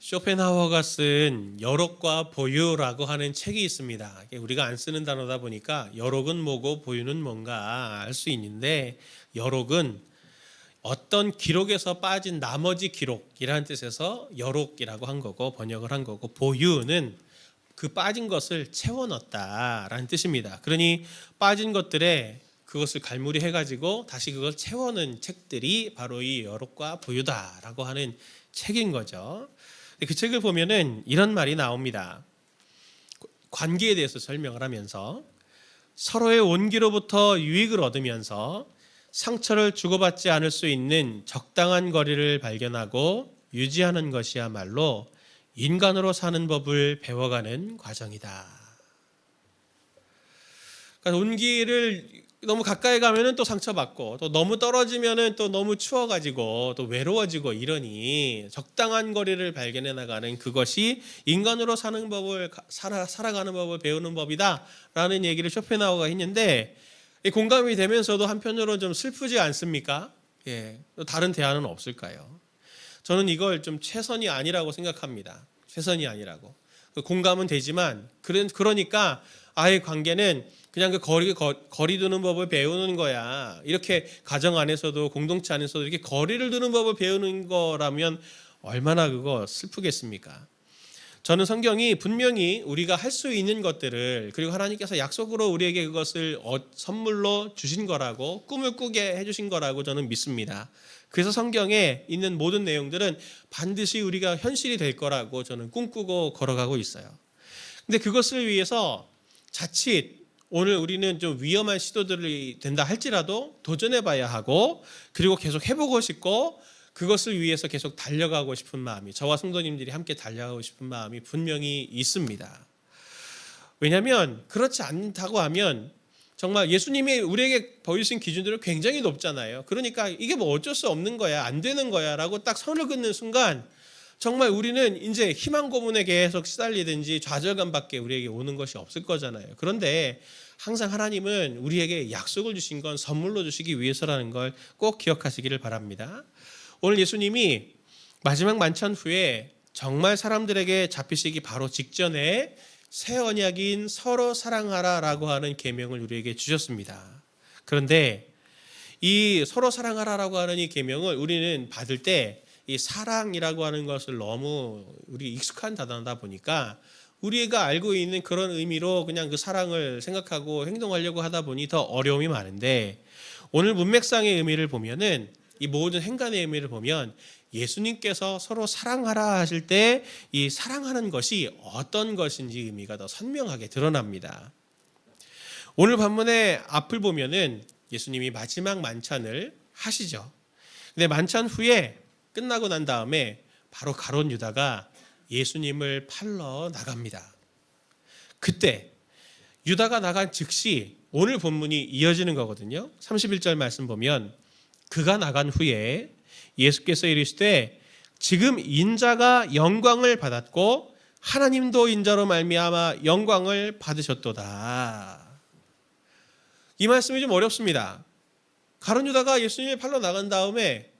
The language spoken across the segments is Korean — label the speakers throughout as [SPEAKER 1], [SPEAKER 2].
[SPEAKER 1] 쇼펜하우어가 쓴 여록과 보유라고 하는 책이 있습니다. 우리가 안 쓰는 단어다 보니까 여록은 뭐고 보유는 뭔가 알 수 있는데, 여록은 어떤 기록에서 빠진 나머지 기록이라는 뜻에서 여록이라고 한 거고, 번역을 한 거고, 보유는 그 빠진 것을 채워 넣었다라는 뜻입니다. 그러니 빠진 것들에 그것을 갈무리 해가지고 다시 그걸 채워넣은 책들이 바로 이 여록과 보유다라고 하는 책인 거죠. 그 책을 보면은 이런 말이 나옵니다. 관계에 대해서 설명을 하면서 서로의 온기로부터 유익을 얻으면서 상처를 주고받지 않을 수 있는 적당한 거리를 발견하고 유지하는 것이야말로 인간으로 사는 법을 배워가는 과정이다. 그러니까 온기를 너무 가까이 가면은 또 상처받고, 또 너무 떨어지면은 또 너무 추워가지고 또 외로워지고, 이러니 적당한 거리를 발견해 나가는 그것이 인간으로 사는 법을 살아가는 법을 배우는 법이다라는 얘기를 쇼펜하우어가 했는데, 공감이 되면서도 한편으로는 좀 슬프지 않습니까? 또 다른 대안은 없을까요? 저는 이걸 좀 최선이 아니라고 생각합니다. 최선이 아니라고. 공감은 되지만, 그러니까 아예 관계는 그냥 그 거리 두는 법을 배우는 거야. 이렇게 가정 안에서도 공동체 안에서도 이렇게 거리를 두는 법을 배우는 거라면 얼마나 그거 슬프겠습니까? 저는 성경이 분명히 우리가 할 수 있는 것들을, 그리고 하나님께서 약속으로 우리에게 그것을 선물로 주신 거라고, 꿈을 꾸게 해주신 거라고 저는 믿습니다. 그래서 성경에 있는 모든 내용들은 반드시 우리가 현실이 될 거라고 저는 꿈꾸고 걸어가고 있어요. 근데 그것을 위해서 자칫 오늘 우리는 좀 위험한 시도들이 된다 할지라도 도전해 봐야 하고, 그리고 계속 해보고 싶고, 그것을 위해서 계속 달려가고 싶은 마음이, 저와 성도님들이 함께 달려가고 싶은 마음이 분명히 있습니다. 왜냐하면 그렇지 않다고 하면 정말 예수님이 우리에게 보여주신 기준들은 굉장히 높잖아요. 그러니까 이게 뭐 어쩔 수 없는 거야, 안 되는 거야 라고 딱 선을 긋는 순간 정말 우리는 이제 희망 고문에 계속 시달리든지 좌절감밖에 우리에게 오는 것이 없을 거잖아요. 그런데 항상 하나님은 우리에게 약속을 주신 건 선물로 주시기 위해서라는 걸 꼭 기억하시기를 바랍니다. 오늘 예수님이 마지막 만찬 후에 정말 사람들에게 잡히시기 바로 직전에 새 언약인 서로 사랑하라라고 하는 계명을 우리에게 주셨습니다. 그런데 이 서로 사랑하라라고 하는 이 계명을 우리는 받을 때 이 사랑이라고 하는 것을 너무 우리 익숙한 단어다 보니까 우리가 알고 있는 그런 의미로 그냥 그 사랑을 생각하고 행동하려고 하다 보니 더 어려움이 많은데, 오늘 문맥상의 의미를 보면은, 이 모든 행간의 의미를 보면 예수님께서 서로 사랑하라 하실 때 이 사랑하는 것이 어떤 것인지 의미가 더 선명하게 드러납니다. 오늘 본문의 앞을 보면은 예수님이 마지막 만찬을 하시죠. 근데 만찬 후에 끝나고 난 다음에 바로 가룟 유다가 예수님을 팔러 나갑니다. 그때 유다가 나간 즉시 오늘 본문이 이어지는 거거든요. 31절 말씀 보면 그가 나간 후에 예수께서 이르시되 지금 인자가 영광을 받았고 하나님도 인자로 말미암아 영광을 받으셨도다. 이 말씀이 좀 어렵습니다. 가룟 유다가 예수님을 팔러 나간 다음에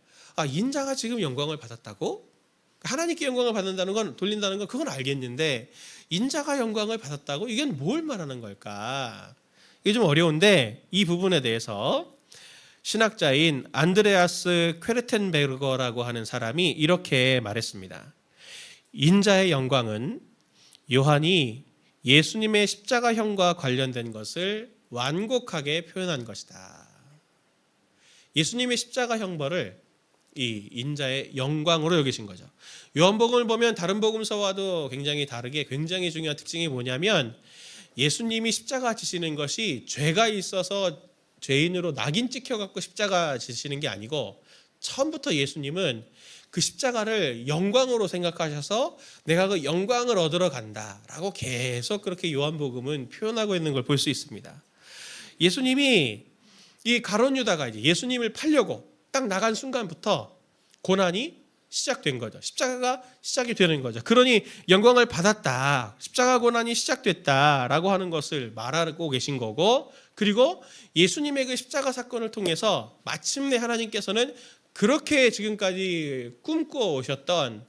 [SPEAKER 1] 인자가 지금 영광을 받았다고? 하나님께 영광을 받는다는 건, 돌린다는 건 그건 알겠는데 인자가 영광을 받았다고? 이게 뭘 말하는 걸까? 이게 좀 어려운데 이 부분에 대해서 신학자인 안드레아스 퀘르텐베르거라고 하는 사람이 이렇게 말했습니다. 인자의 영광은 요한이 예수님의 십자가형과 관련된 것을 완곡하게 표현한 것이다. 예수님의 십자가 형벌을 이 인자의 영광으로 여기신 거죠. 요한복음을 보면 다른 복음서와도 굉장히 다르게 굉장히 중요한 특징이 뭐냐면, 예수님이 십자가 지시는 것이 죄가 있어서 죄인으로 낙인 찍혀갖고 십자가 지시는 게 아니고, 처음부터 예수님은 그 십자가를 영광으로 생각하셔서 내가 그 영광을 얻으러 간다라고 계속 그렇게 요한복음은 표현하고 있는 걸 볼 수 있습니다. 예수님이 이 가룟 유다가 이제 예수님을 팔려고 딱 나간 순간부터 고난이 시작된 거죠. 십자가가 시작이 되는 거죠. 그러니 영광을 받았다, 십자가 고난이 시작됐다라고 하는 것을 말하고 계신 거고, 그리고 예수님의 그 십자가 사건을 통해서 마침내 하나님께서는 그렇게 지금까지 꿈꿔 오셨던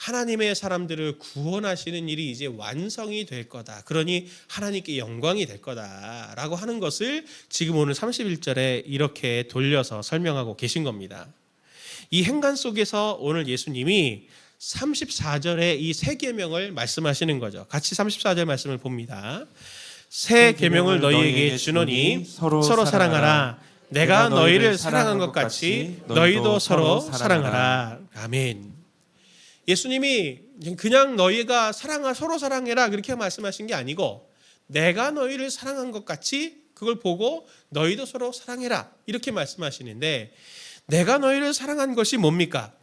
[SPEAKER 1] 하나님의 사람들을 구원하시는 일이 이제 완성이 될 거다. 그러니 하나님께 영광이 될 거다라고 하는 것을 지금 오늘 31절에 이렇게 돌려서 설명하고 계신 겁니다. 이 행간 속에서 오늘 예수님이 34절에 이 새 계명을 말씀하시는 거죠. 같이 34절 말씀을 봅니다. 새 계명을 너희에게 주노니 서로 사랑하라. 내가 너희를 사랑한 것 같이 너희도 서로 사랑하라. 아멘. 예수님이 그냥 너희가 서로 사랑해라 그렇게 말씀하신 게 아니고 내가 너희를 사랑한 것 같이 그걸 보고 너희도 서로 사랑해라 이렇게 말씀하시는데, 내가 너희를 사랑한 것이 뭡니까?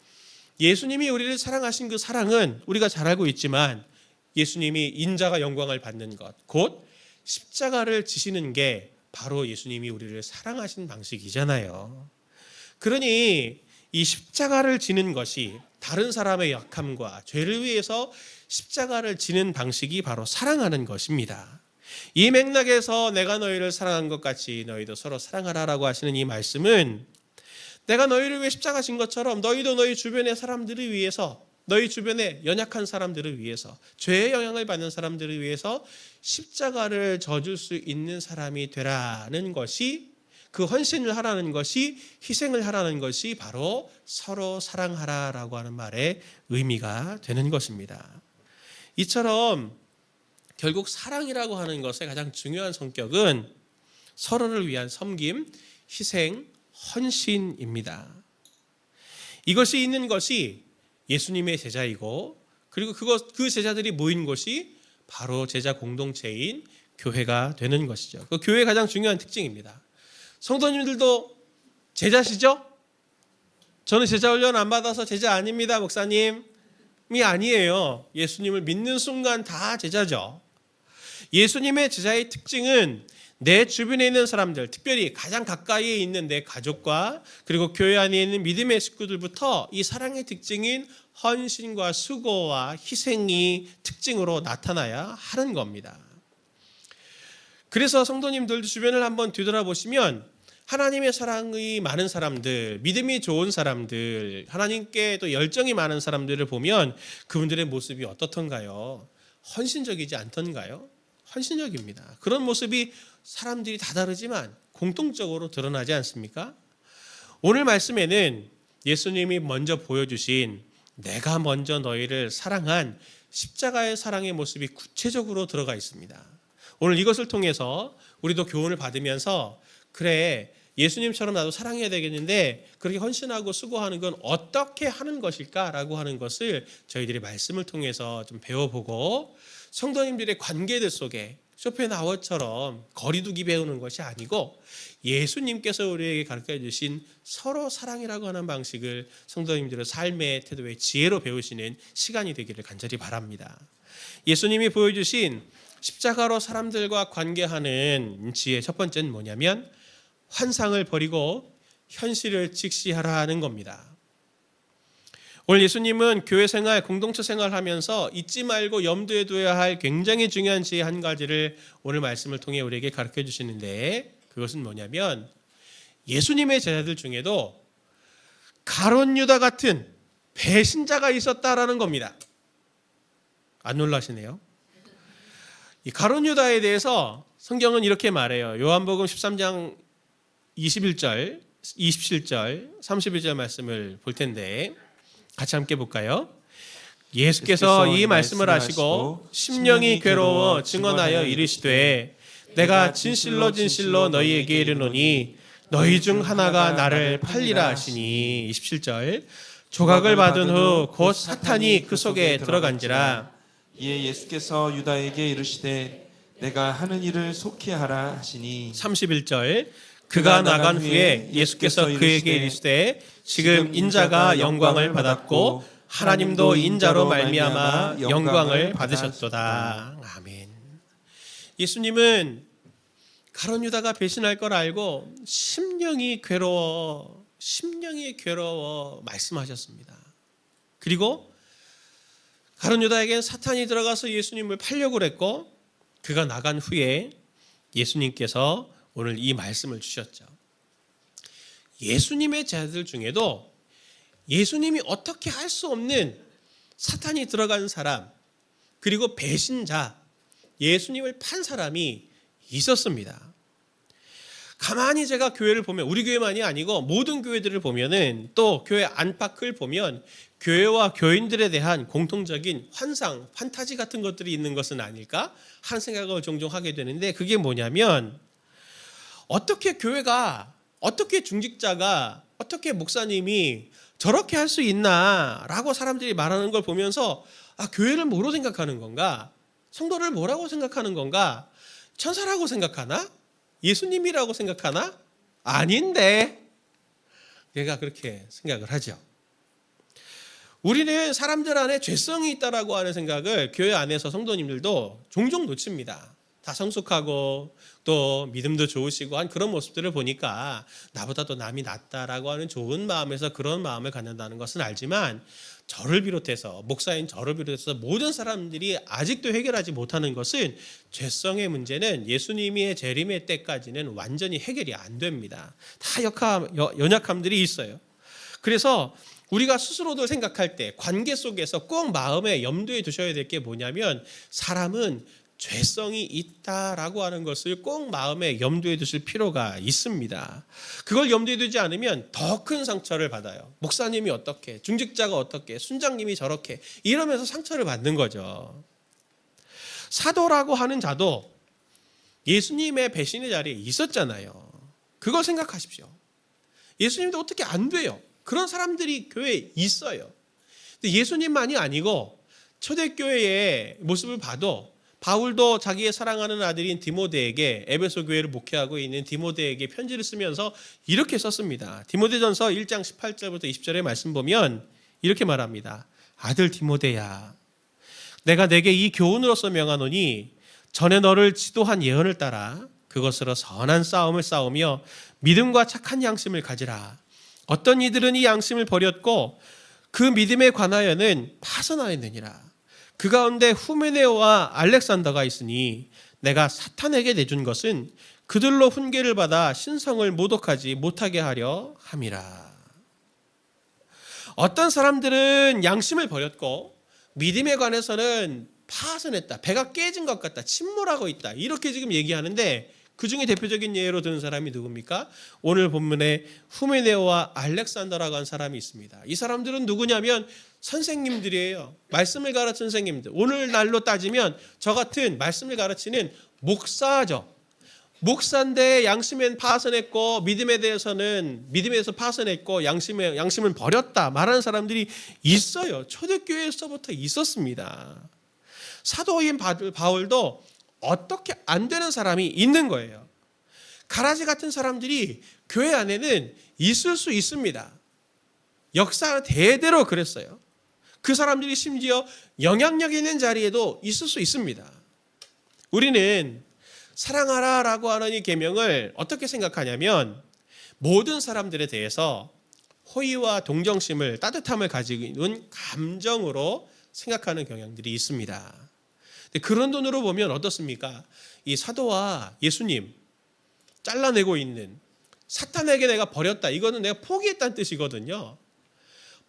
[SPEAKER 1] 예수님이 우리를 사랑하신 그 사랑은 우리가 잘 알고 있지만 예수님이 인자가 영광을 받는 것, 곧 십자가를 지시는 게 바로 예수님이 우리를 사랑하신 방식이잖아요. 그러니 이 십자가를 지는 것이 다른 사람의 약함과 죄를 위해서 십자가를 지는 방식이 바로 사랑하는 것입니다. 이 맥락에서 내가 너희를 사랑한 것 같이 너희도 서로 사랑하라라고 하시는 이 말씀은 내가 너희를 위해 십자가 진 것처럼 너희도 너희 주변의 사람들을 위해서, 너희 주변의 연약한 사람들을 위해서, 죄의 영향을 받는 사람들을 위해서 십자가를 져줄 수 있는 사람이 되라는 것이, 그 헌신을 하라는 것이, 희생을 하라는 것이 바로 서로 사랑하라라고 하는 말의 의미가 되는 것입니다. 이처럼 결국 사랑이라고 하는 것의 가장 중요한 성격은 서로를 위한 섬김, 희생, 헌신입니다. 이것이 있는 것이 예수님의 제자이고, 그리고 그 제자들이 모인 곳이 바로 제자 공동체인 교회가 되는 것이죠. 그 교회의 가장 중요한 특징입니다. 성도님들도 제자시죠? 저는 제자 훈련 안 받아서 제자 아닙니다, 목사님이 아니에요. 예수님을 믿는 순간 다 제자죠. 예수님의 제자의 특징은 내 주변에 있는 사람들, 특별히 가장 가까이에 있는 내 가족과 그리고 교회 안에 있는 믿음의 식구들부터 이 사랑의 특징인 헌신과 수고와 희생이 특징으로 나타나야 하는 겁니다. 그래서 성도님들도 주변을 한번 뒤돌아보시면 하나님의 사랑이 많은 사람들, 믿음이 좋은 사람들, 하나님께 또 열정이 많은 사람들을 보면 그분들의 모습이 어떻던가요? 헌신적이지 않던가요? 헌신적입니다. 그런 모습이 사람들이 다 다르지만 공통적으로 드러나지 않습니까? 오늘 말씀에는 예수님이 먼저 보여주신 내가 먼저 너희를 사랑한 십자가의 사랑의 모습이 구체적으로 들어가 있습니다. 오늘 이것을 통해서 우리도 교훈을 받으면서 그래, 예수님처럼 나도 사랑해야 되겠는데 그렇게 헌신하고 수고하는 건 어떻게 하는 것일까라고 하는 것을 저희들이 말씀을 통해서 좀 배워보고, 성도님들의 관계들 속에 쇼펜하우어처럼 거리두기 배우는 것이 아니고 예수님께서 우리에게 가르쳐 주신 서로 사랑이라고 하는 방식을 성도님들의 삶의 태도의 지혜로 배우시는 시간이 되기를 간절히 바랍니다. 예수님이 보여주신 십자가로 사람들과 관계하는 지혜 첫 번째는 뭐냐면 환상을 버리고 현실을 직시하라는 겁니다. 오늘 예수님은 교회 생활, 공동체 생활을 하면서 잊지 말고 염두에 둬야 할 굉장히 중요한 지혜 한 가지를 오늘 말씀을 통해 우리에게 가르쳐 주시는데, 그것은 뭐냐면 예수님의 제자들 중에도 가룟 유다 같은 배신자가 있었다라는 겁니다. 안 놀라시네요. 이 가룟 유다에 대해서 성경은 이렇게 말해요. 요한복음 13장 21절, 27절, 31절 말씀을 볼 텐데 같이 함께 볼까요? 예수께서 이 말씀을 하시고 심령이 괴로워 증언하여 이르시되 내가 진실로 진실로 너희에게 이르노니 너희 중 하나가 나를 팔리라 하시니. 27절 조각을 받은 후 곧 사탄이 그 속에 들어간지라.
[SPEAKER 2] 이에 예수께서 유다에게 이르시되 내가 하는 일을 속히 하라 하시니.
[SPEAKER 1] 31절 그가 나간 후에 예수께서 그에게 이르시되 지금 인자가 영광을 받았고 하나님도 인자로 말미암아 영광을 받으셨도다. 아멘. 예수님은 가룟 유다가 배신할 걸 알고 심령이 괴로워 말씀하셨습니다. 그리고 가룟 유다에게는 사탄이 들어가서 예수님을 팔려고 그랬고, 그가 나간 후에 예수님께서 오늘 이 말씀을 주셨죠. 예수님의 제자들 중에도 예수님이 어떻게 할 수 없는 사탄이 들어간 사람, 그리고 배신자, 예수님을 판 사람이 있었습니다. 가만히 제가 교회를 보면, 우리 교회만이 아니고 모든 교회들을 보면은, 또 교회 안팎을 보면 교회와 교인들에 대한 공통적인 환상, 판타지 같은 것들이 있는 것은 아닐까 하는 생각을 종종 하게 되는데, 그게 뭐냐면 어떻게 교회가, 어떻게 중직자가, 어떻게 목사님이 저렇게 할 수 있나라고 사람들이 말하는 걸 보면서, 교회를 뭐로 생각하는 건가? 성도를 뭐라고 생각하는 건가? 천사라고 생각하나? 예수님이라고 생각하나? 아닌데. 얘가 그렇게 생각을 하죠. 우리는 사람들 안에 죄성이 있다라고 하는 생각을 교회 안에서 성도님들도 종종 놓칩니다. 다 성숙하고 또 믿음도 좋으시고 한 그런 모습들을 보니까 나보다 더 남이 낫다라고 하는 좋은 마음에서 그런 마음을 갖는다는 것은 알지만, 저를 비롯해서, 목사인 저를 비롯해서 모든 사람들이 아직도 해결하지 못하는 것은, 죄성의 문제는 예수님의 재림의 때까지는 완전히 해결이 안 됩니다. 다 연약함들이 있어요. 그래서 우리가 스스로도 생각할 때 관계 속에서 꼭 마음에 염두에 두셔야 될 게 뭐냐면, 사람은 죄성이 있다라고 하는 것을 꼭 마음에 염두에 두실 필요가 있습니다. 그걸 염두에 두지 않으면 더 큰 상처를 받아요. 목사님이 어떻게, 중직자가 어떻게, 순장님이 저렇게, 이러면서 상처를 받는 거죠. 사도라고 하는 자도 예수님의 배신의 자리에 있었잖아요. 그걸 생각하십시오. 예수님도 어떻게 안 돼요. 그런 사람들이 교회에 있어요. 근데 예수님만이 아니고 초대교회의 모습을 봐도, 바울도 자기의 사랑하는 아들인 디모데에게, 에베소 교회를 목회하고 있는 디모데에게 편지를 쓰면서 이렇게 썼습니다. 디모데전서 1장 18절부터 20절의 말씀 보면 이렇게 말합니다. 아들 디모데야, 내가 내게 이 교훈으로서 명하노니, 전에 너를 지도한 예언을 따라 그것으로 선한 싸움을 싸우며 믿음과 착한 양심을 가지라. 어떤 이들은 이 양심을 버렸고 그 믿음에 관하여는 파선하였느니라. 그 가운데 후메네오와 알렉산더가 있으니 내가 사탄에게 내준 것은 그들로 훈계를 받아 신성을 모독하지 못하게 하려 함이라. 어떤 사람들은 양심을 버렸고 믿음에 관해서는 파선했다, 배가 깨진 것 같다, 침몰하고 있다, 이렇게 지금 얘기하는데, 그 중에 대표적인 예로 드는 사람이 누굽니까? 오늘 본문에 후메네오와 알렉산더라고 하는 사람이 있습니다. 이 사람들은 누구냐면 선생님들이에요. 말씀을 가르치는 선생님들. 오늘날로 따지면 저 같은 말씀을 가르치는 목사죠. 목사인데 양심엔 파선했고 믿음에서 파선했고 양심을 버렸다 말하는 사람들이 있어요. 초대교회에서부터 있었습니다. 사도인 바울도 어떻게 안 되는 사람이 있는 거예요. 가라지 같은 사람들이 교회 안에는 있을 수 있습니다. 역사 대대로 그랬어요. 그 사람들이 심지어 영향력 있는 자리에도 있을 수 있습니다. 우리는 사랑하라라고 하는 이 계명을 어떻게 생각하냐면, 모든 사람들에 대해서 호의와 동정심을, 따뜻함을 가지고 있는 감정으로 생각하는 경향들이 있습니다. 그런 눈으로 보면 어떻습니까? 이 사도와 예수님 잘라내고 있는, 사탄에게 내가 버렸다, 이거는 내가 포기했다는 뜻이거든요.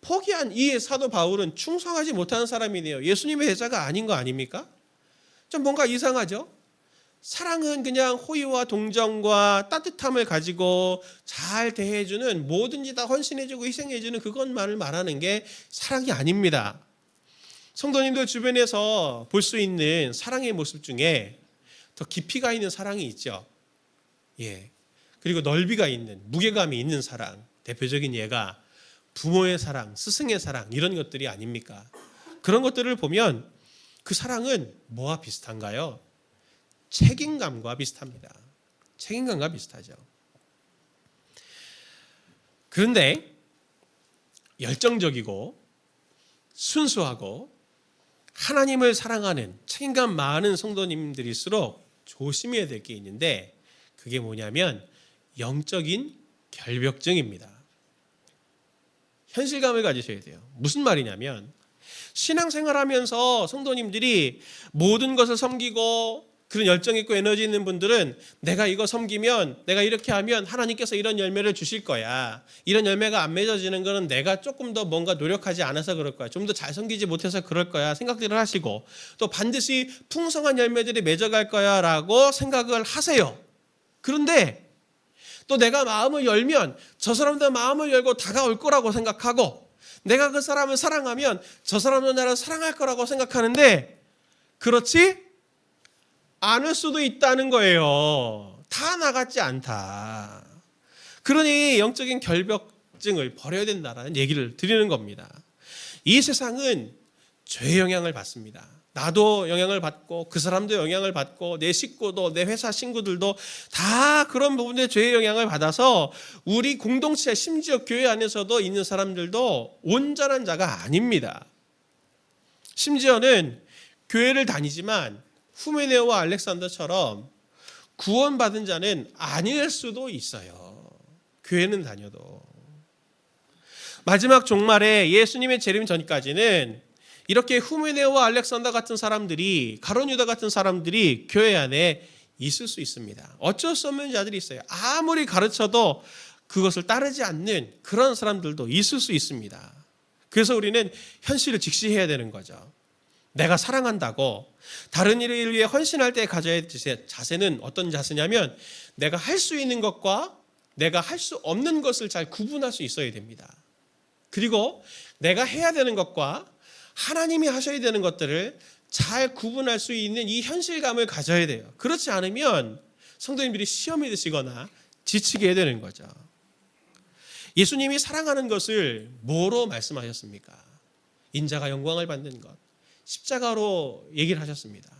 [SPEAKER 1] 포기한 이 사도 바울은 충성하지 못하는 사람이네요. 예수님의 제자가 아닌 거 아닙니까? 좀 뭔가 이상하죠? 사랑은 그냥 호의와 동정과 따뜻함을 가지고 잘 대해주는, 뭐든지 다 헌신해주고 희생해주는 그것만을 말하는 게 사랑이 아닙니다. 성도님들 주변에서 볼 수 있는 사랑의 모습 중에 더 깊이가 있는 사랑이 있죠. 그리고 넓이가 있는, 무게감이 있는 사랑. 대표적인 예가 부모의 사랑, 스승의 사랑, 이런 것들이 아닙니까? 그런 것들을 보면 그 사랑은 뭐와 비슷한가요? 책임감과 비슷합니다. 책임감과 비슷하죠. 그런데 열정적이고 순수하고 하나님을 사랑하는 책임감 많은 성도님들일수록 조심해야 될 게 있는데, 그게 뭐냐면 영적인 결벽증입니다. 현실감을 가지셔야 돼요. 무슨 말이냐면, 신앙생활하면서 성도님들이 모든 것을 섬기고 그런 열정 있고 에너지 있는 분들은 내가 이거 섬기면, 내가 이렇게 하면 하나님께서 이런 열매를 주실 거야. 이런 열매가 안 맺어지는 거는 내가 조금 더 뭔가 노력하지 않아서 그럴 거야. 좀 더 잘 섬기지 못해서 그럴 거야. 생각들을 하시고, 또 반드시 풍성한 열매들이 맺어갈 거야 라고 생각을 하세요. 그런데 또 내가 마음을 열면 저 사람도 마음을 열고 다가올 거라고 생각하고, 내가 그 사람을 사랑하면 저 사람도 나를 사랑할 거라고 생각하는데 그렇지 않을 수도 있다는 거예요. 다 나같지 않다. 그러니 영적인 결벽증을 버려야 된다는 얘기를 드리는 겁니다. 이 세상은 죄의 영향을 받습니다. 나도 영향을 받고 그 사람도 영향을 받고 내 식구도 내 회사 친구들도 다 그런 부분에 죄의 영향을 받아서 우리 공동체, 심지어 교회 안에서도 있는 사람들도 온전한 자가 아닙니다. 심지어는 교회를 다니지만 후메네오와 알렉산더처럼 구원받은 자는 아닐 수도 있어요. 교회는 다녀도. 마지막 종말에 예수님의 재림 전까지는 이렇게 후메네오와 알렉산더 같은 사람들이, 가룟 유다 같은 사람들이 교회 안에 있을 수 있습니다. 어쩔 수 없는 자들이 있어요. 아무리 가르쳐도 그것을 따르지 않는 그런 사람들도 있을 수 있습니다. 그래서 우리는 현실을 직시해야 되는 거죠. 내가 사랑한다고 다른 일을 위해 헌신할 때 가져야 할 자세는 어떤 자세냐면, 내가 할 수 있는 것과 내가 할 수 없는 것을 잘 구분할 수 있어야 됩니다. 그리고 내가 해야 되는 것과 하나님이 하셔야 되는 것들을 잘 구분할 수 있는 이 현실감을 가져야 돼요. 그렇지 않으면 성도님들이 시험에 드시거나 지치게 되는 거죠. 예수님이 사랑하는 것을 뭐로 말씀하셨습니까? 인자가 영광을 받는 것, 십자가로 얘기를 하셨습니다.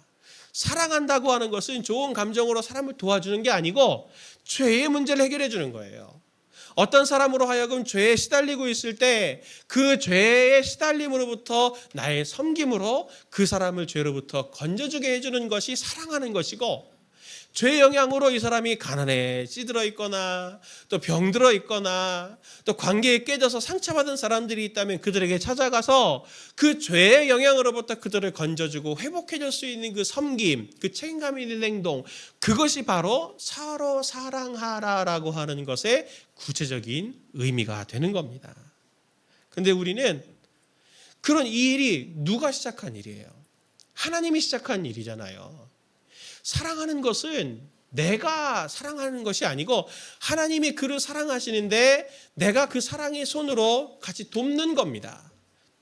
[SPEAKER 1] 사랑한다고 하는 것은 좋은 감정으로 사람을 도와주는 게 아니고 죄의 문제를 해결해 주는 거예요. 어떤 사람으로 하여금 죄에 시달리고 있을 때 그 죄의 시달림으로부터 나의 섬김으로 그 사람을 죄로부터 건져주게 해주는 것이 사랑하는 것이고, 죄의 영향으로 이 사람이 가난에 찌들어 있거나 또 병들어 있거나 또 관계에 깨져서 상처받은 사람들이 있다면 그들에게 찾아가서 그 죄의 영향으로부터 그들을 건져주고 회복해줄 수 있는 그 섬김, 그 책임감 있는 행동, 그것이 바로 서로 사랑하라라고 하는 것의 구체적인 의미가 되는 겁니다. 그런데 우리는 그런 이 일이 누가 시작한 일이에요? 하나님이 시작한 일이잖아요. 사랑하는 것은 내가 사랑하는 것이 아니고 하나님이 그를 사랑하시는데 내가 그 사랑의 손으로 같이 돕는 겁니다.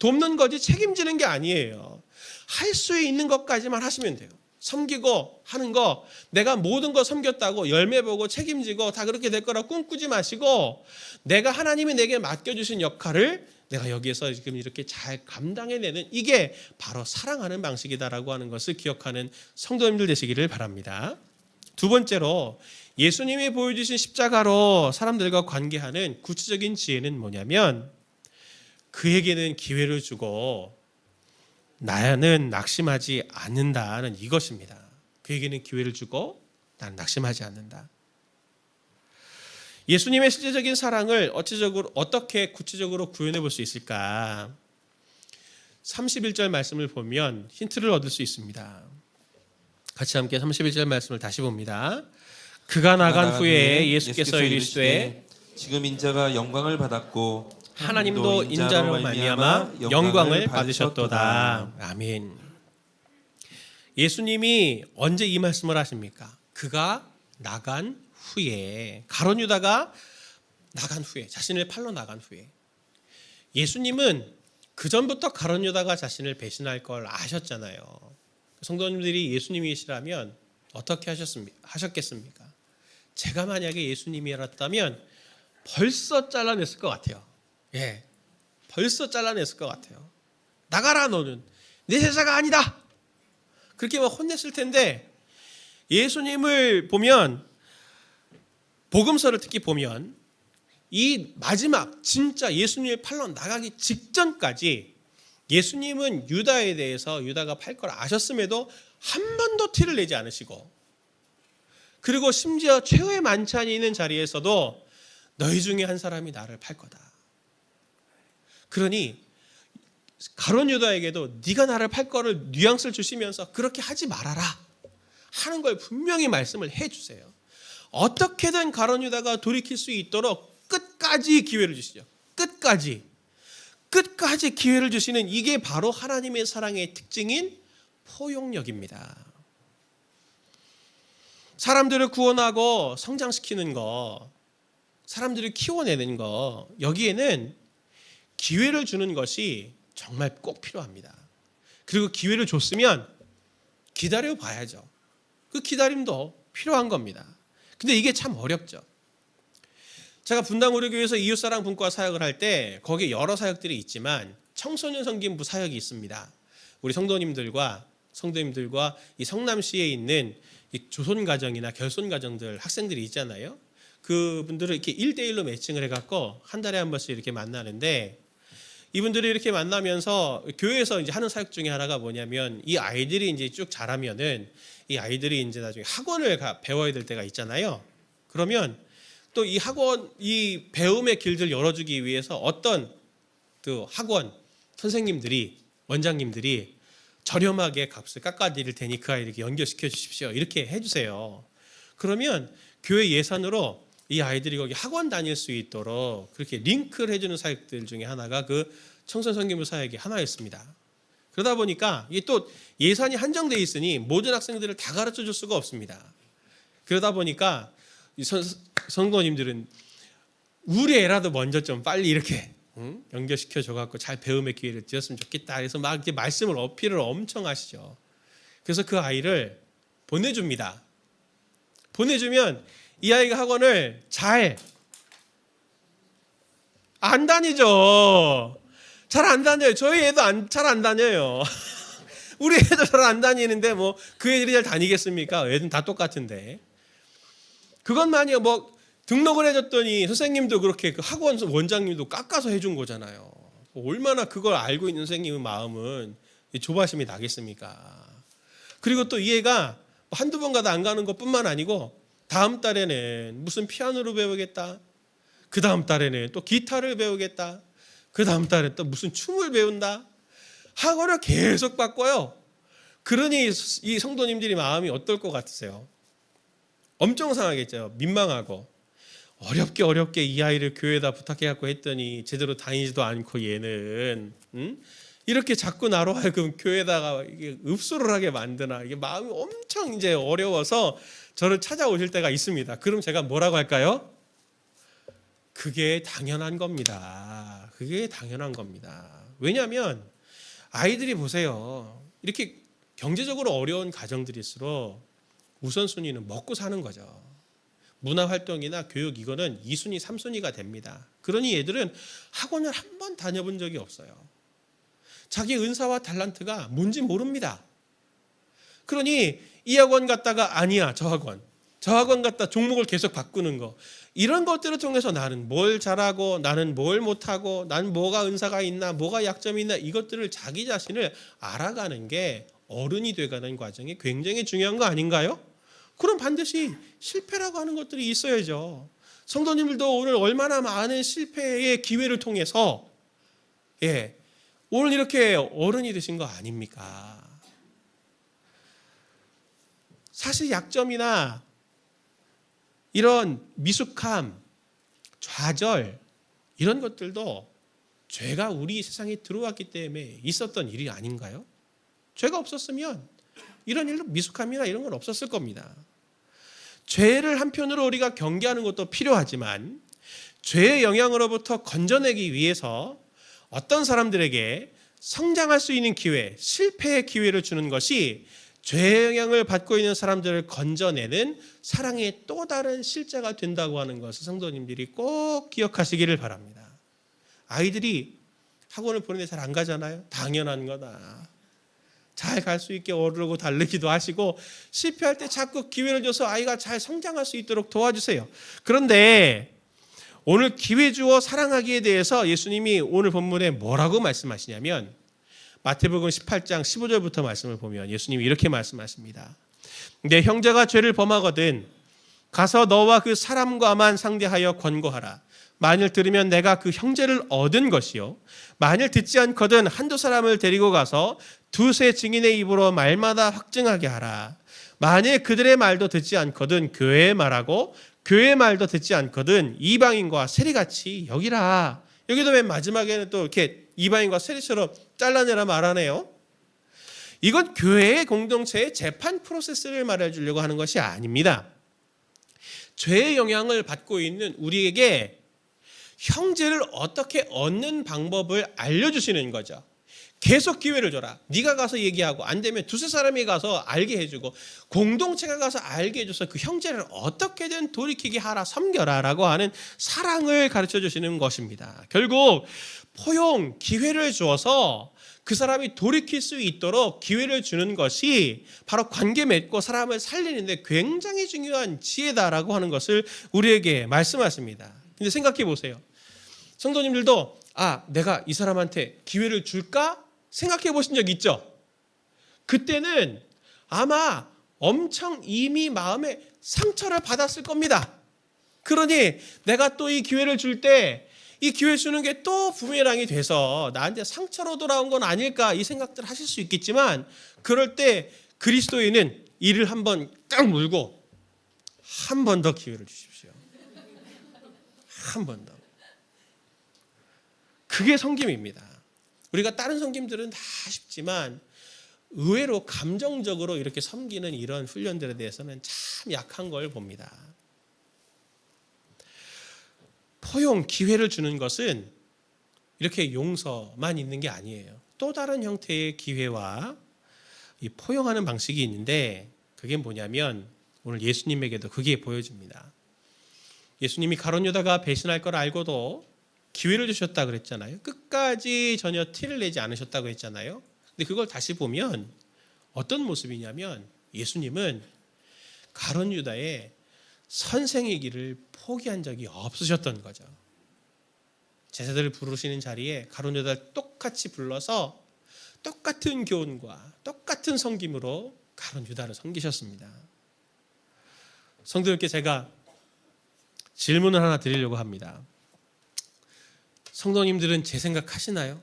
[SPEAKER 1] 돕는 거지 책임지는 게 아니에요. 할 수 있는 것까지만 하시면 돼요. 섬기고 하는 거, 내가 모든 거 섬겼다고 열매 보고 책임지고 다 그렇게 될 거라 꿈꾸지 마시고, 내가 하나님이 내게 맡겨주신 역할을 내가 여기에서 지금 이렇게 잘 감당해내는, 이게 바로 사랑하는 방식이다라고 하는 것을 기억하는 성도님들 되시기를 바랍니다. 두 번째로 예수님이 보여주신 십자가로 사람들과 관계하는 구체적인 지혜는 뭐냐면, 그에게는 기회를 주고 나는 낙심하지 않는다는 이것입니다. 그에게는 기회를 주고 나는 낙심하지 않는다. 예수님의 실제적인 사랑을 어떻게 구체적으로 구현해 볼 수 있을까? 31절 말씀을 보면 힌트를 얻을 수 있습니다. 같이 함께 31절 말씀을 다시 봅니다. 그가 나간 후에 예수께서 이르시되
[SPEAKER 2] 지금 인자가 영광을 받았고
[SPEAKER 1] 하나님도 인자로 말미암아 영광을 받으셨도다. 아멘. 예수님이 언제 이 말씀을 하십니까? 그가 나간 후에, 가룟 유다가 나간 후에, 자신을 팔러 나간 후에. 예수님은 그 전부터 가룟 유다가 자신을 배신할 걸 아셨잖아요. 성도님들이 예수님이시라면 어떻게 하셨겠습니까? 제가 만약에 예수님이었다면 벌써 잘라냈을 것 같아요. 예, 벌써 잘라냈을 것 같아요. 나가라, 너는 내 제자가 아니다. 그렇게 막 혼냈을 텐데, 예수님을 보면, 복음서를 특히 보면 이 마지막 진짜 예수님을 팔러 나가기 직전까지 예수님은 유다에 대해서 유다가 팔 걸 아셨음에도 한 번도 티를 내지 않으시고, 그리고 심지어 최후의 만찬이 있는 자리에서도 너희 중에 한 사람이 나를 팔 거다. 그러니 가룟 유다에게도 네가 나를 팔 거를 뉘앙스를 주시면서 그렇게 하지 말아라. 하는 걸 분명히 말씀을 해주세요. 어떻게든 가룟 유다가 돌이킬 수 있도록 끝까지 기회를 주시죠. 끝까지 기회를 주시는, 이게 바로 하나님의 사랑의 특징인 포용력입니다. 사람들을 구원하고 성장시키는 거, 사람들을 키워내는 거, 여기에는 기회를 주는 것이 정말 꼭 필요합니다. 그리고 기회를 줬으면 기다려 봐야죠. 그 기다림도 필요한 겁니다. 근데 이게 참 어렵죠. 제가 분당우리교회에서 이웃사랑 분과 사역을 할 때 거기에 여러 사역들이 있지만 청소년 성김부 사역이 있습니다. 우리 성도님들과 이 성남시에 있는 이 조손가정이나 결손가정들 학생들이 있잖아요. 그분들을 이렇게 1대1로 매칭을 해갖고 한 달에 한 번씩 이렇게 만나는데, 이분들이 이렇게 만나면서 교회에서 이제 하는 사역 중에 하나가 뭐냐면, 이 아이들이 이제 쭉 자라면은 이 아이들이 이제 나중에 학원을 배워야 될 때가 있잖아요. 그러면 또 이 학원, 이 배움의 길들 열어주기 위해서 어떤 그 학원 선생님들이, 원장님들이 저렴하게 값을 깎아드릴 테니 그 아이를 연결시켜 주십시오, 이렇게 해주세요. 그러면 교회 예산으로 이 아이들이 거기 학원 다닐 수 있도록 그렇게 링크를 해주는 사역들 중에 하나가 그 청소년 성김부 사역이 하나였습니다. 그러다 보니까 이게 또 예산이 한정돼 있으니 모든 학생들을 다 가르쳐 줄 수가 없습니다. 그러다 보니까 이 성도님들은 우리 애라도 먼저 좀 빨리 이렇게 연결시켜 줘갖고 잘 배움의 기회를 주었으면 좋겠다. 그래서 막 이렇게 말씀을 어필을 엄청 하시죠. 그래서 그 아이를 보내줍니다. 보내주면 이 아이가 학원을 잘 안 다니죠. 잘 안 다녀요. 저희 애도 잘 안 다녀요. 우리 애도 잘 안 다니는데 뭐 그 애들이 잘 다니겠습니까? 애들은 다 똑같은데. 그것만이요. 뭐 등록을 해줬더니 선생님도 그렇게 그 학원 원장님도 깎아서 해준 거잖아요. 얼마나 그걸 알고 있는 선생님의 마음은 조바심이 나겠습니까? 그리고 또 이 애가 한두 번 가다 안 가는 것뿐만 아니고 다음 달에는 무슨 피아노를 배우겠다, 그 다음 달에는 또 기타를 배우겠다, 그 다음 달에 또 무슨 춤을 배운다, 학원을 계속 바꿔요. 그러니 이 성도님들이 마음이 어떨 것 같으세요? 엄청 상하겠죠. 민망하고. 어렵게 이 아이를 교회에다 부탁해갖고 했더니 제대로 다니지도 않고 얘는 이렇게 자꾸 나로 하여금 교회에다가 이게 읍소를 하게 만드나, 이게 마음이 엄청 이제 어려워서 저를 찾아오실 때가 있습니다. 그럼 제가 뭐라고 할까요? 그게 당연한 겁니다. 그게 당연한 겁니다. 왜냐하면 아이들이 보세요. 이렇게 경제적으로 어려운 가정들일수록 우선순위는 먹고 사는 거죠. 문화활동이나 교육, 이거는 2순위, 3순위가 됩니다. 그러니 얘들은 학원을 한 번 다녀본 적이 없어요. 자기 은사와 탤런트가 뭔지 모릅니다. 그러니 이 학원 갔다가 아니야, 저 학원 갔다 종목을 계속 바꾸는 거, 이런 것들을 통해서 나는 뭘 잘하고 나는 뭘 못하고 난 뭐가 은사가 있나, 뭐가 약점이 있나, 이것들을 자기 자신을 알아가는 게 어른이 돼가는 과정이 굉장히 중요한 거 아닌가요? 그럼 반드시 실패라고 하는 것들이 있어야죠. 성도님들도 오늘 얼마나 많은 실패의 기회를 통해서 오늘 이렇게 어른이 되신 거 아닙니까? 사실 약점이나 이런 미숙함, 좌절, 이런 것들도 죄가 우리 세상에 들어왔기 때문에 있었던 일이 아닌가요? 죄가 없었으면 이런 일로 미숙함이나 이런 건 없었을 겁니다. 죄를 한편으로 우리가 경계하는 것도 필요하지만 죄의 영향으로부터 건져내기 위해서 어떤 사람들에게 성장할 수 있는 기회, 실패의 기회를 주는 것이 죄의 영향을 받고 있는 사람들을 건져내는 사랑의 또 다른 실제가 된다고 하는 것을 성도님들이 꼭 기억하시기를 바랍니다. 아이들이 학원을 보내는데 잘 안 가잖아요. 당연한 거다. 잘 갈 수 있게 오르고 달리기도 하시고, 실패할 때 자꾸 기회를 줘서 아이가 잘 성장할 수 있도록 도와주세요. 그런데 오늘 기회 주어 사랑하기에 대해서 예수님이 오늘 본문에 뭐라고 말씀하시냐면, 마태복음 18장 15절부터 말씀을 보면 예수님이 이렇게 말씀하십니다. 내 형제가 죄를 범하거든 가서 너와 그 사람과만 상대하여 권고하라. 만일 들으면 내가 그 형제를 얻은 것이요, 만일 듣지 않거든 한두 사람을 데리고 가서 두세 증인의 입으로 말마다 확증하게 하라. 만일 그들의 말도 듣지 않거든 교회의 말하고 교회의 말도 듣지 않거든 이방인과 세리같이 여기라. 여기도 맨 마지막에는 또 이렇게 이방인과 세리처럼 잘라내라 말하네요. 이건 교회의 공동체의 재판 프로세스를 말해주려고 하는 것이 아닙니다. 죄의 영향을 받고 있는 우리에게 형제를 어떻게 얻는 방법을 알려주시는 거죠. 계속 기회를 줘라. 네가 가서 얘기하고 안 되면 두세 사람이 가서 알게 해주고 공동체가 가서 알게 해줘서 그 형제를 어떻게든 돌이키게 하라, 섬겨라 라고 하는 사랑을 가르쳐 주시는 것입니다. 결국 포용, 기회를 주어서 그 사람이 돌이킬 수 있도록 기회를 주는 것이 바로 관계 맺고 사람을 살리는데 굉장히 중요한 지혜다라고 하는 것을 우리에게 말씀하십니다. 근데 생각해 보세요. 성도님들도 내가 이 사람한테 기회를 줄까? 생각해 보신 적 있죠? 그때는 아마 엄청 이미 마음에 상처를 받았을 겁니다. 그러니 내가 또 이 기회를 줄 때 이 기회 주는 게 또 부메랑이 돼서 나한테 상처로 돌아온 건 아닐까 이 생각들 하실 수 있겠지만 그럴 때 그리스도인은 이를 한번 딱 물고 한 번 더 기회를 주십시오. 한 번 더. 그게 섬김입니다. 우리가 다른 섬김들은 다 쉽지만 의외로 감정적으로 이렇게 섬기는 이런 훈련들에 대해서는 참 약한 걸 봅니다. 포용, 기회를 주는 것은 이렇게 용서만 있는 게 아니에요. 또 다른 형태의 기회와 이 포용하는 방식이 있는데 그게 뭐냐면 오늘 예수님에게도 그게 보여집니다. 예수님이 가룟 유다가 배신할 걸 알고도 기회를 주셨다 그랬잖아요. 끝까지 전혀 티를 내지 않으셨다고 했잖아요. 근데 그걸 다시 보면 어떤 모습이냐면 예수님은 가룟 유다의 선생의 길을 포기한 적이 없으셨던 거죠. 제자들을 부르시는 자리에 가룟 유다를 똑같이 불러서 똑같은 교훈과 똑같은 섬김으로 가룟 유다를 섬기셨습니다. 성도님께 제가 질문을 하나 드리려고 합니다. 성도님들은 제 생각 하시나요?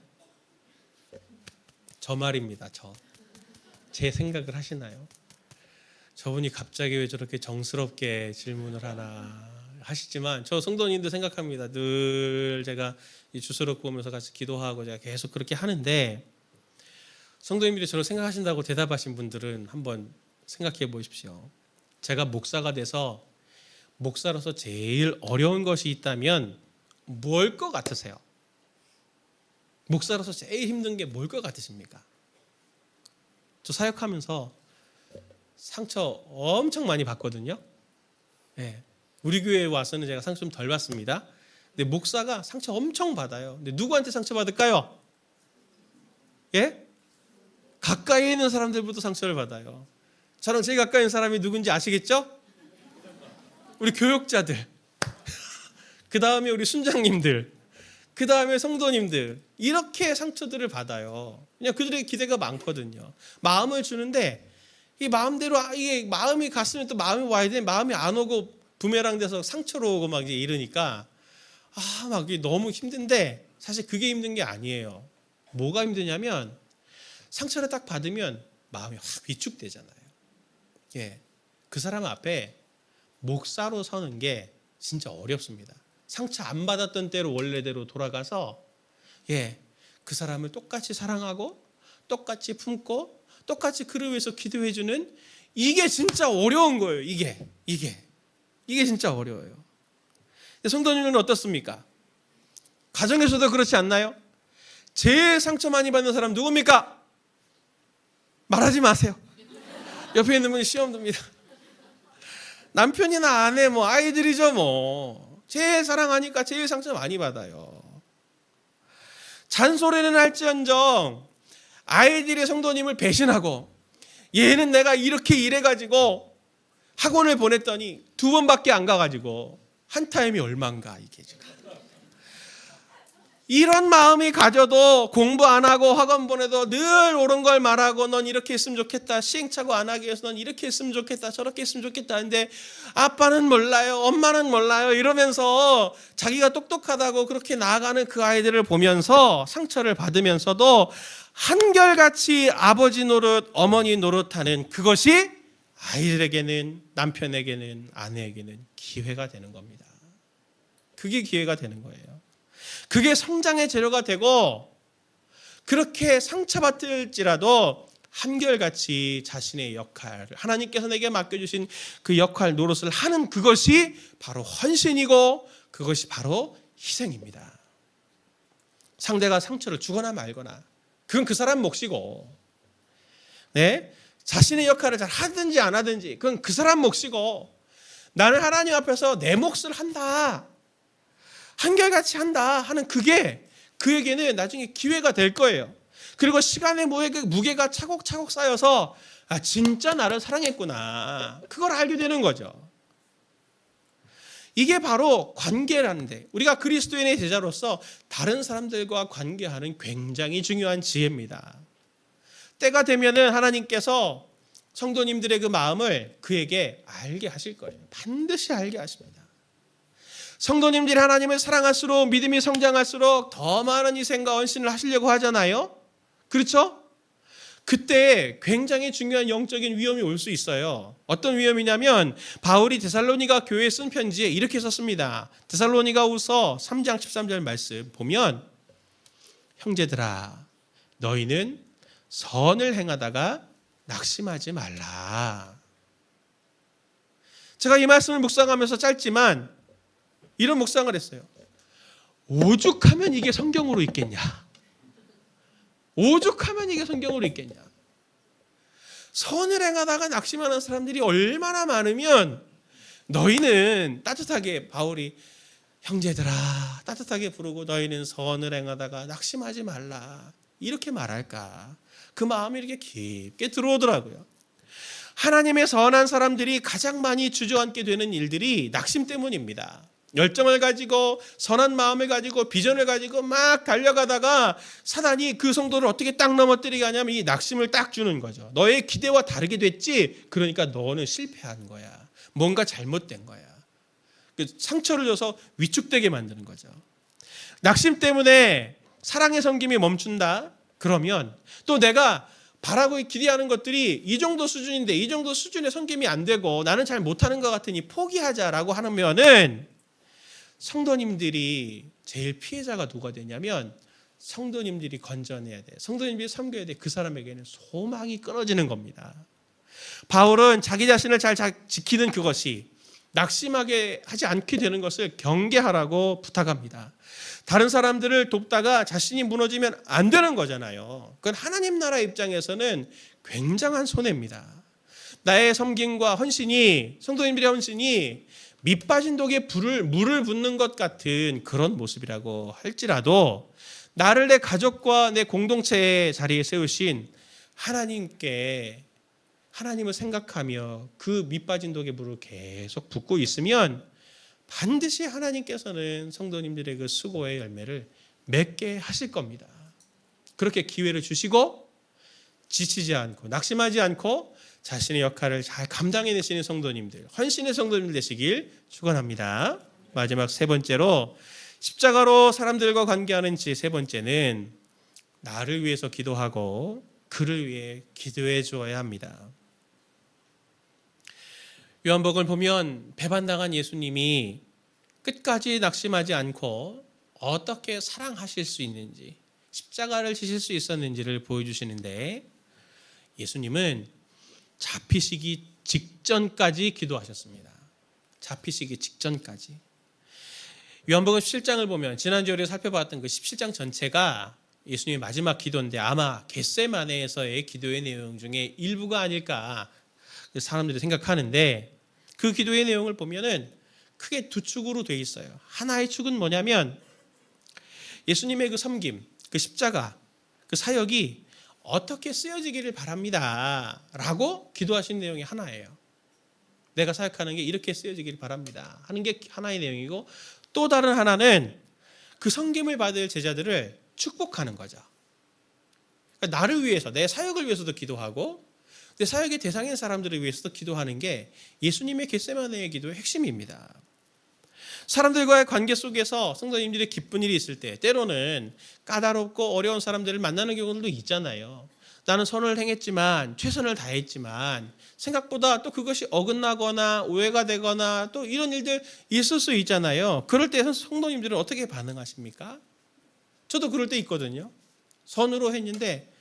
[SPEAKER 1] 저 말입니다. 제 생각을 하시나요? 저분이 갑자기 왜 저렇게 정스럽게 질문을 하나 하시지만 저 성도님도 생각합니다. 늘 제가 이 주스럽고 보면서 같이 기도하고 제가 계속 그렇게 하는데 성도님들이 저를 생각하신다고 대답하신 분들은 한번 생각해 보십시오. 제가 목사가 돼서 목사로서 제일 어려운 것이 있다면 뭘 것 같으세요? 목사로서 제일 힘든 게 뭘 것 같으십니까? 저 사역하면서 상처 엄청 많이 받거든요. 네. 우리 교회에 와서는 제가 상처 좀 덜 받습니다. 근데 목사가 상처 엄청 받아요. 근데 누구한테 상처 받을까요? 예? 가까이 있는 사람들부터 상처를 받아요. 저랑 제일 가까이 있는 사람이 누군지 아시겠죠? 우리 교역자들, 그 다음에 우리 순장님들, 그 다음에 성도님들, 이렇게 상처들을 받아요. 그냥 그들의 기대가 많거든요. 마음을 주는데 이 마음대로 이게 마음이 갔으면 또 마음이 와야 돼. 마음이 안 오고 부메랑 돼서 상처로 오고 막 이제 이러니까 막 너무 힘든데 사실 그게 힘든 게 아니에요. 뭐가 힘드냐면 상처를 딱 받으면 마음이 확 위축되잖아요. 예, 그 사람 앞에 목사로 서는 게 진짜 어렵습니다. 상처 안 받았던 때로 원래대로 돌아가서 그 사람을 똑같이 사랑하고 똑같이 품고 똑같이 그를 위해서 기도해주는 이게 진짜 어려운 거예요. 이게 진짜 어려워요. 성도님은 어떻습니까? 가정에서도 그렇지 않나요? 제일 상처 많이 받는 사람 누굽니까? 말하지 마세요. 옆에 있는 분이 시험 듭니다. 남편이나 아내 아이들이죠. 제일 사랑하니까 제일 상처 많이 받아요. 잔소리는 할지언정 아이들이 성도님을 배신하고 얘는 내가 이렇게 일해가지고 학원을 보냈더니 2번밖에 안 가가지고 한 타임이 얼마인가 이게 지금. 이런 마음이 가져도 공부 안 하고 학원 보내도 늘 옳은 걸 말하고 넌 이렇게 했으면 좋겠다. 시행착오 안 하기 위해서 넌 이렇게 했으면 좋겠다. 저렇게 했으면 좋겠다. 근데 아빠는 몰라요. 엄마는 몰라요. 이러면서 자기가 똑똑하다고 그렇게 나아가는 그 아이들을 보면서 상처를 받으면서도 한결같이 아버지 노릇, 어머니 노릇하는 그것이 아이들에게는, 남편에게는, 아내에게는 기회가 되는 겁니다. 그게 기회가 되는 거예요. 그게 성장의 재료가 되고, 그렇게 상처받을지라도 한결같이 자신의 역할, 하나님께서 내게 맡겨주신 그 역할 노릇을 하는 그것이 바로 헌신이고, 그것이 바로 희생입니다. 상대가 상처를 주거나 말거나 그건 그 사람 몫이고, 네? 자신의 역할을 잘 하든지 안 하든지 그건 그 사람 몫이고, 나는 하나님 앞에서 내 몫을 한다, 한결같이 한다 하는 그게 그에게는 나중에 기회가 될 거예요. 그리고 시간의 무게가 차곡차곡 쌓여서 아, 진짜 나를 사랑했구나, 그걸 알게 되는 거죠. 이게 바로 관계라는데, 우리가 그리스도인의 제자로서 다른 사람들과 관계하는 굉장히 중요한 지혜입니다. 때가 되면은 하나님께서 성도님들의 그 마음을 그에게 알게 하실 거예요. 반드시 알게 하십니다. 성도님들이 하나님을 사랑할수록, 믿음이 성장할수록 더 많은 희생과 헌신을 하시려고 하잖아요. 그렇죠? 그때 굉장히 중요한 영적인 위험이 올 수 있어요. 어떤 위험이냐면, 바울이 데살로니가 교회에 쓴 편지에 이렇게 썼습니다. 데살로니가후서 3장 13절 말씀 보면, 형제들아 너희는 선을 행하다가 낙심하지 말라. 제가 이 말씀을 묵상하면서 짧지만 이런 묵상을 했어요. 오죽하면 이게 성경으로 있겠냐? 오죽하면 이게 성경으로 있겠냐? 선을 행하다가 낙심하는 사람들이 얼마나 많으면 너희는 따뜻하게, 바울이 형제들아 따뜻하게 부르고 너희는 선을 행하다가 낙심하지 말라 이렇게 말할까? 그 마음이 이렇게 깊게 들어오더라고요. 하나님의 선한 사람들이 가장 많이 주저앉게 되는 일들이 낙심 때문입니다. 열정을 가지고 선한 마음을 가지고 비전을 가지고 막 달려가다가 사단이 그 성도를 어떻게 딱 넘어뜨리게 하냐면 이 낙심을 딱 주는 거죠. 너의 기대와 다르게 됐지? 그러니까 너는 실패한 거야. 뭔가 잘못된 거야. 상처를 줘서 위축되게 만드는 거죠. 낙심 때문에 사랑의 섬김이 멈춘다? 그러면 또 내가 바라고 기대하는 것들이 이 정도 수준인데 이 정도 수준의 섬김이 안 되고 나는 잘 못하는 것 같으니 포기하자라고 하면은 성도님들이 제일 피해자가 누가 되냐면 성도님들이 건져내야 돼. 성도님들이 섬겨야 돼. 그 사람에게는 소망이 끊어지는 겁니다. 바울은 자기 자신을 잘 지키는 그것이 낙심하게 하지 않게 되는 것을 경계하라고 부탁합니다. 다른 사람들을 돕다가 자신이 무너지면 안 되는 거잖아요. 그건 하나님 나라 입장에서는 굉장한 손해입니다. 나의 섬김과 헌신이, 성도님들의 헌신이 밑 빠진 독에 물을 붓는 것 같은 그런 모습이라고 할지라도 나를 내 가족과 내 공동체의 자리에 세우신 하나님께, 하나님을 생각하며 그 밑 빠진 독에 물을 계속 붓고 있으면 반드시 하나님께서는 성도님들의 그 수고의 열매를 맺게 하실 겁니다. 그렇게 기회를 주시고 지치지 않고 낙심하지 않고 자신의 역할을 잘 감당해내시는 성도님들, 헌신의 성도님들 되시길 축원합니다. 마지막 세 번째로 십자가로 사람들과 관계하는 세 번째는 나를 위해서 기도하고 그를 위해 기도해 주어야 합니다. 요한복음을 보면 배반당한 예수님이 끝까지 낙심하지 않고 어떻게 사랑하실 수 있는지, 십자가를 지실 수 있었는지를 보여주시는데, 예수님은 잡히시기 직전까지 기도하셨습니다. 잡히시기 직전까지. 요한복음 17장을 보면 지난주에 우리가 살펴봤던 그 17장 전체가 예수님의 마지막 기도인데 아마 겟세마네에서의 기도의 내용 중에 일부가 아닐까 사람들이 생각하는데, 그 기도의 내용을 보면은 크게 두 축으로 되어 있어요. 하나의 축은 뭐냐면 예수님의 그 섬김, 그 십자가, 그 사역이 어떻게 쓰여지기를 바랍니다 라고 기도하신 내용이 하나예요. 내가 사역하는 게 이렇게 쓰여지기를 바랍니다 하는 게 하나의 내용이고, 또 다른 하나는 그 섬김을 받을 제자들을 축복하는 거죠. 그러니까 나를 위해서, 내 사역을 위해서도 기도하고 내 사역의 대상인 사람들을 위해서도 기도하는 게 예수님의 겟세마네의 기도의 핵심입니다. 사람들과의 관계 속에서 성도님들의 기쁜 일이 있을 때 때로는 까다롭고 어려운 사람들을 만나는 경우들도 있잖아요. 나는 선을 행했지만 최선을 다했지만 생각보다 또 그것이 어긋나거나 오해가 되거나 또 이런 일들 있을 수 있잖아요. 그럴 때 성도님들은 어떻게 반응하십니까? 저도 그럴 때 있거든요. 선으로 했는데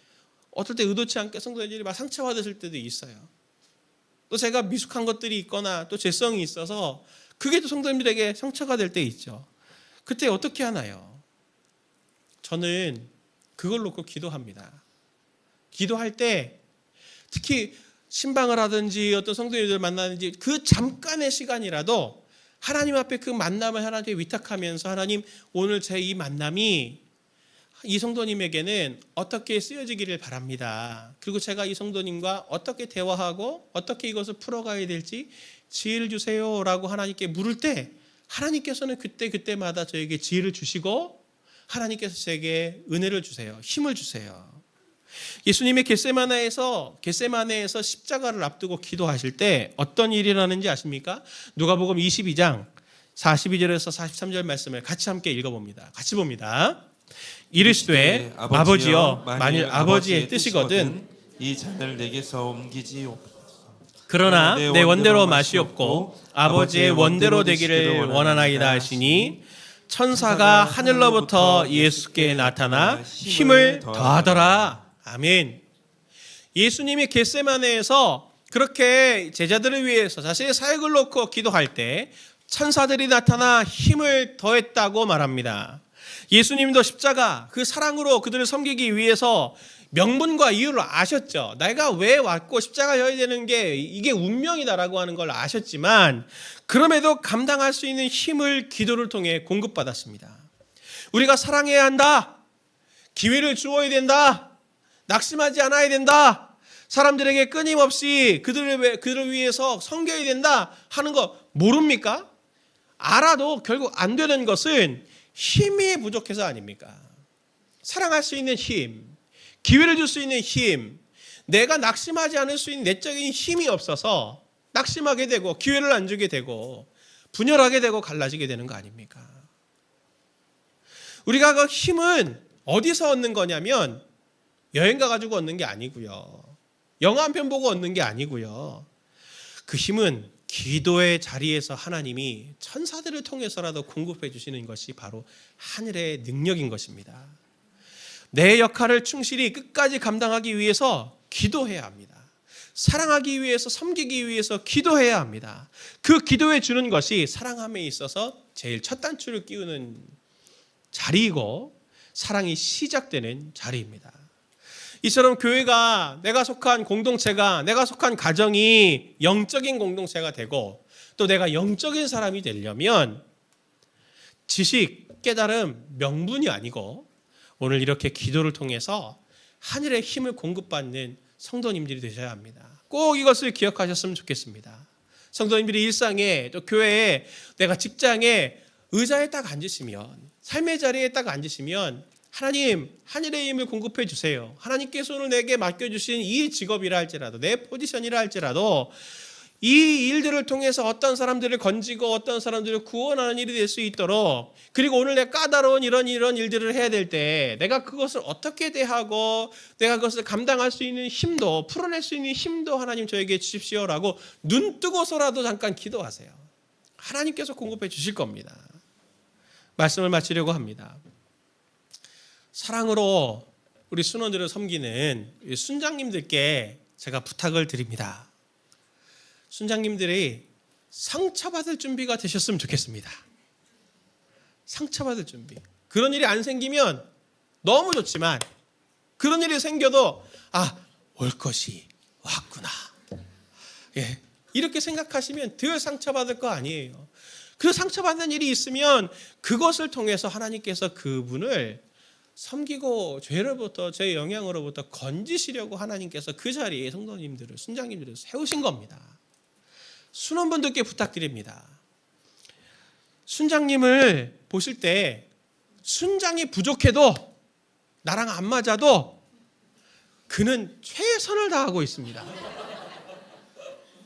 [SPEAKER 1] 어떨 때 의도치 않게 성도님들이 막 상처받으실 때도 있어요. 또 제가 미숙한 것들이 있거나 또 죄성이 있어서 그게 또 성도님들에게 상처가 될 때 있죠. 그때 어떻게 하나요? 저는 그걸 놓고 기도합니다. 기도할 때 특히 신방을 하든지 어떤 성도님들 만나든지 그 잠깐의 시간이라도 하나님 앞에 그 만남을 하나님께 위탁하면서 하나님 오늘 제 이 만남이 이 성도님에게는 어떻게 쓰여지기를 바랍니다. 그리고 제가 이 성도님과 어떻게 대화하고 어떻게 이것을 풀어가야 될지 지혜를 주세요라고 하나님께 물을 때 하나님께서는 그때마다 저에게 지혜를 주시고 하나님께서 제게 은혜를 주세요. 힘을 주세요. 예수님의 겟세마네에서 십자가를 앞두고 기도하실 때 어떤 일이 일어나는지 아십니까? 누가복음 22장 42절에서 43절 말씀을 같이 함께 읽어봅니다. 같이 봅니다. 이르시되 아버지여 만일 아버지의 뜻이거든
[SPEAKER 2] 이 잔을 내게서 옮기지요.
[SPEAKER 1] 그러나 내 원대로 마시옵고 아버지의 원대로 되기를 원하나이다 하시니 천사가 하늘로부터 예수께 나타나 힘을 더하더라. 아멘. 예수님이 겟세마네에서 그렇게 제자들을 위해서 자신의 사역을 놓고 기도할 때 천사들이 나타나 힘을 더했다고 말합니다. 예수님도 십자가 그 사랑으로 그들을 섬기기 위해서 명분과 이유를 아셨죠. 내가 왜 왔고 십자가 져야 되는 게 이게 운명이다라고 하는 걸 아셨지만 그럼에도 감당할 수 있는 힘을 기도를 통해 공급받았습니다. 우리가 사랑해야 한다. 기회를 주어야 된다. 낙심하지 않아야 된다. 사람들에게 끊임없이 그들을 위해서 섬겨야 된다 하는 거 모릅니까? 알아도 결국 안 되는 것은 힘이 부족해서 아닙니까? 사랑할 수 있는 힘, 기회를 줄 수 있는 힘, 내가 낙심하지 않을 수 있는 내적인 힘이 없어서 낙심하게 되고 기회를 안 주게 되고 분열하게 되고 갈라지게 되는 거 아닙니까? 우리가 그 힘은 어디서 얻는 거냐면 여행 가가지고 얻는 게 아니고요. 영화 한 편 보고 얻는 게 아니고요. 그 힘은 기도의 자리에서 하나님이 천사들을 통해서라도 공급해 주시는 것이 바로 하늘의 능력인 것입니다. 내 역할을 충실히 끝까지 감당하기 위해서 기도해야 합니다. 사랑하기 위해서 섬기기 위해서 기도해야 합니다. 그 기도해 주는 것이 사랑함에 있어서 제일 첫 단추를 끼우는 자리이고 사랑이 시작되는 자리입니다. 이처럼 교회가 내가 속한 공동체가 내가 속한 가정이 영적인 공동체가 되고 또 내가 영적인 사람이 되려면 지식, 깨달음, 명분이 아니고 오늘 이렇게 기도를 통해서 하늘의 힘을 공급받는 성도님들이 되셔야 합니다. 꼭 이것을 기억하셨으면 좋겠습니다. 성도님들이 일상에 또 교회에 내가 직장에 의자에 딱 앉으시면 삶의 자리에 딱 앉으시면 하나님 하늘의 힘을 공급해 주세요. 하나님께서 오늘 내게 맡겨주신 이 직업이라 할지라도 내 포지션이라 할지라도 이 일들을 통해서 어떤 사람들을 건지고 어떤 사람들을 구원하는 일이 될 수 있도록 그리고 오늘 내가 까다로운 이런 일들을 해야 될 때 내가 그것을 어떻게 대하고 내가 그것을 감당할 수 있는 힘도 풀어낼 수 있는 힘도 하나님 저에게 주십시오라고 눈 뜨고서라도 잠깐 기도하세요. 하나님께서 공급해 주실 겁니다. 말씀을 마치려고 합니다. 사랑으로 우리 순원들을 섬기는 순장님들께 제가 부탁을 드립니다. 순장님들이 상처받을 준비가 되셨으면 좋겠습니다. 상처받을 준비. 그런 일이 안 생기면 너무 좋지만 그런 일이 생겨도 올 것이 왔구나. 예, 이렇게 생각하시면 덜 상처받을 거 아니에요. 그 상처받는 일이 있으면 그것을 통해서 하나님께서 그분을 섬기고 죄로부터 죄의 영향으로부터 건지시려고 하나님께서 그 자리에 성도님들을 순장님들을 세우신 겁니다. 순원분들께 부탁드립니다. 순장님을 보실 때 순장이 부족해도 나랑 안 맞아도 그는 최선을 다하고 있습니다.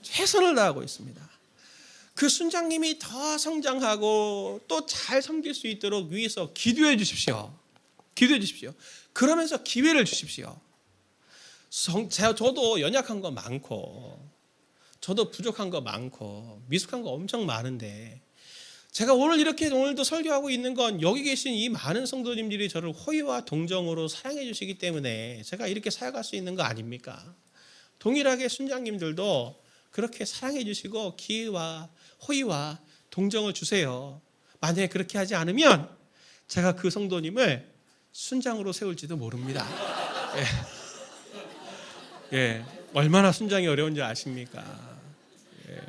[SPEAKER 1] 최선을 다하고 있습니다. 그 순장님이 더 성장하고 또 잘 섬길 수 있도록 위해서 기도해 주십시오. 기도해 주십시오. 그러면서 기회를 주십시오. 저도 연약한 거 많고 저도 부족한 거 많고 미숙한 거 엄청 많은데 제가 오늘도 설교하고 있는 건 여기 계신 이 많은 성도님들이 저를 호의와 동정으로 사랑해 주시기 때문에 제가 이렇게 살아갈 수 있는 거 아닙니까? 동일하게 순장님들도 그렇게 사랑해 주시고 기회와 호의와 동정을 주세요. 만약에 그렇게 하지 않으면 제가 그 성도님을 순장으로 세울지도 모릅니다. 예, 얼마나 순장이 어려운지 아십니까? 예.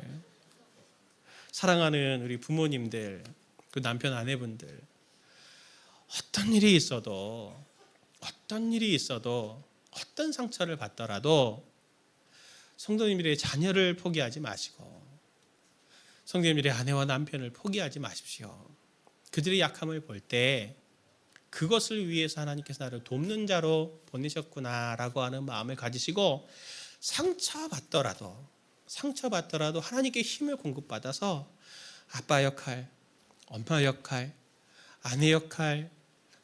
[SPEAKER 1] 사랑하는 우리 부모님들, 그 남편 아내분들, 어떤 일이 있어도 어떤 상처를 받더라도 성도님들의 자녀를 포기하지 마시고 성도님들의 아내와 남편을 포기하지 마십시오. 그들의 약함을 볼 때 그것을 위해서 하나님께서 나를 돕는 자로 보내셨구나라고 하는 마음을 가지시고 상처받더라도 하나님께 힘을 공급받아서 아빠 역할, 엄마 역할, 아내 역할,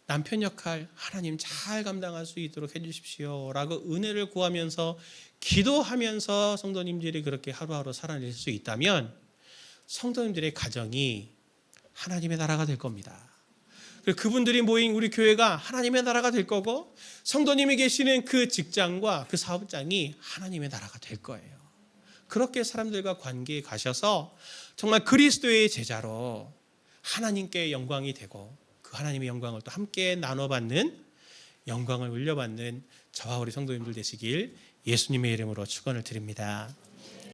[SPEAKER 1] 남편 역할 하나님 잘 감당할 수 있도록 해주십시오 라고 은혜를 구하면서 기도하면서 성도님들이 그렇게 하루하루 살아낼 수 있다면 성도님들의 가정이 하나님의 나라가 될 겁니다. 그분들이 모인 우리 교회가 하나님의 나라가 될 거고 성도님이 계시는 그 직장과 그 사업장이 하나님의 나라가 될 거예요. 그렇게 사람들과 관계에 가셔서 정말 그리스도의 제자로 하나님께 영광이 되고 그 하나님의 영광을 또 함께 나눠받는 영광을 올려받는 저와 우리 성도님들 되시길 예수님의 이름으로 축원을 드립니다.